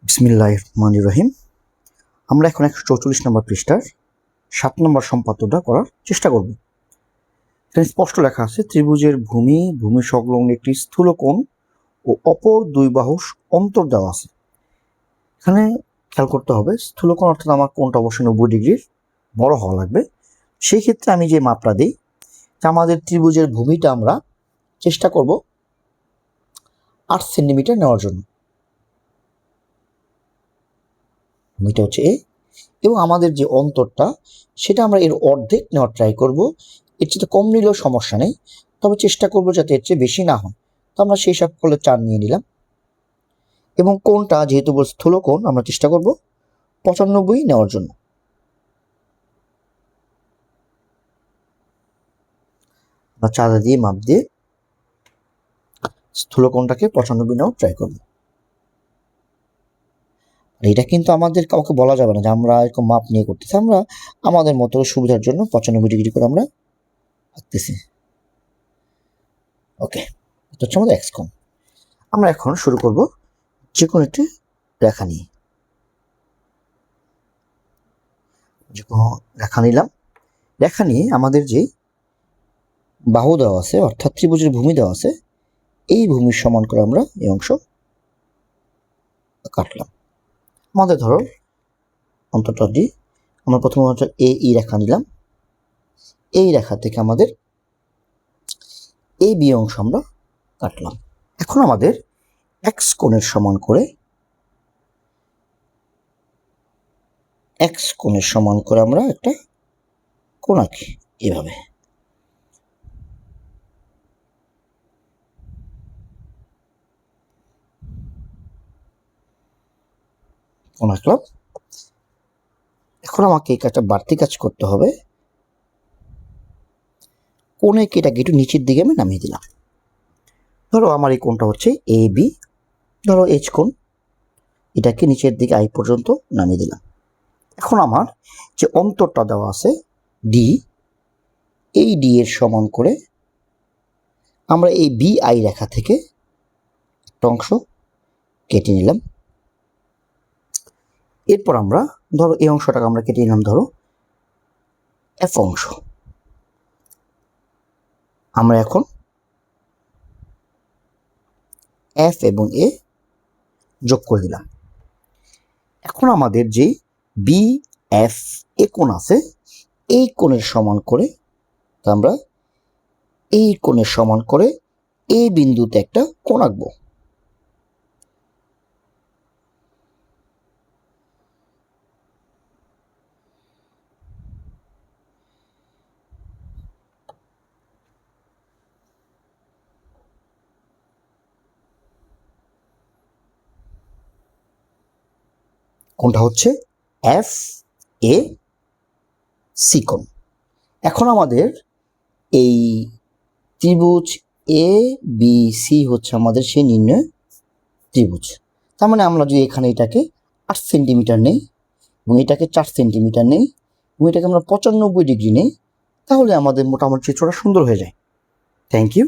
বিসমিল্লাহির রহমানির রহিম। আমরা এখন 144 নম্বর পৃষ্ঠার 7 নম্বর সম্পাদ্যটা করার চেষ্টা করব। এখানে স্পষ্ট লেখা আছে, ত্রিভুজের ভূমি সংলগ্ন একটি স্থূল কোণ ও অপর দুই বাহু অন্তর দেওয়া আছে। এখানে খেয়াল করতে হবে, স্থূল কোণ অর্থাৎ আমার কোণটা অবশ্যই 90 ডিগ্রির বড় হওয়া লাগবে। সেই ক্ষেত্রে আমি যে মাপটা দিই, আমাদের ত্রিভুজের ভূমিটা আমরা চেষ্টা করব 8 সেন্টিমিটার নেওয়ার জন্য। ভূমিটা হচ্ছে এ, এবং আমাদের যে অন্তরটা সেটা আমরা এর অর্ধেক নেওয়ার ট্রাই করব। এর চেয়ে কম নিলেও সমস্যা নেই, তবে চেষ্টা করব যাতে এর চেয়ে বেশি না হয়। তো আমরা সেই সব করলে 4 নিয়ে নিলাম, এবং কোণটা যেহেতু স্থূল কোণ আমরা চেষ্টা করব 95 নেওয়ার জন্য। আমরা চাঁদা দিয়ে মাপ দিয়ে স্থূল কোণটাকে 95 নেওয়ার ট্রাই করব। এটা কিন্তু আমাদের কাউকে বলা যাবে না যে আমরা এরকম মাপ নিয়ে করতেছি। আমরা আমাদের মতো সুবিধার জন্য 95 ডিগ্রি করে আমরা আঁকতেছি। ওকে, এটা হচ্ছে আমাদের এক্স কোণ। আমরা এখন শুরু করব যে কোনো একটি রেখা নিয়ে। যে কোনো রেখা নিলাম। রেখা নিয়ে আমাদের যে বাহু দেওয়া আছে অর্থাৎ ত্রিভুজের ভূমি দেওয়া আছে, এই ভূমির সমান করে আমরা এই অংশ কাটলাম। আমাদের ধরো অন্তরটা ডি, আমরা প্রথম হচ্ছে এই রেখা নিলাম। এই রেখা থেকে আমাদের এই বি অংশ আমরা কাটলাম। এখন আমাদের এক্স কোণের সমান করে আমরা একটা কোণ আঁকি এভাবে। কোণ আঁকলাম। এখন আমাকে এই কাজটা বাড়তি কাজ করতে হবে। কোণে এটাকে একটু নিচের দিকে আমি নামিয়ে দিলাম। ধরো আমার এই কোণটা হচ্ছে এ বি, ধরো এইচ কোণ, এটাকে নিচের দিকে আই পর্যন্ত নামিয়ে দিলাম। এখন আমার যে অন্তরটা দেওয়া আছে ডি, এই ডি এর সমান করে আমরা এই বি আই রেখা থেকে একটা অংশ কেটে নিলাম। এরপর আমরা ধরো এই অংশটাকে আমরা কেটে নিলাম, ধরো এফ অংশ। আমরা এখন এফ এবং এ যোগ করে দিলাম। এখন আমাদের যে বি এফ এ কোণ আছে, এই কোণের সমান করে আমরা এই কোণের সমান করে এই বিন্দুতে একটা কোণ আঁকবো। কোণটা হচ্ছে এফ এ সি কোণ। এখন আমাদের এই ত্রিভুজ এ বি সি হচ্ছে আমাদের সেই নির্ণয় ত্রিভুজ। তার মানে আমরা যদি এখানে এটাকে 8 সেন্টিমিটার নেই এবং এটাকে 4 সেন্টিমিটার নেই এবং এটাকে আমরা 95 ডিগ্রি নেই, তাহলে আমাদের মোটামুটি চিত্রটা সুন্দর হয়ে যায়। Thank you.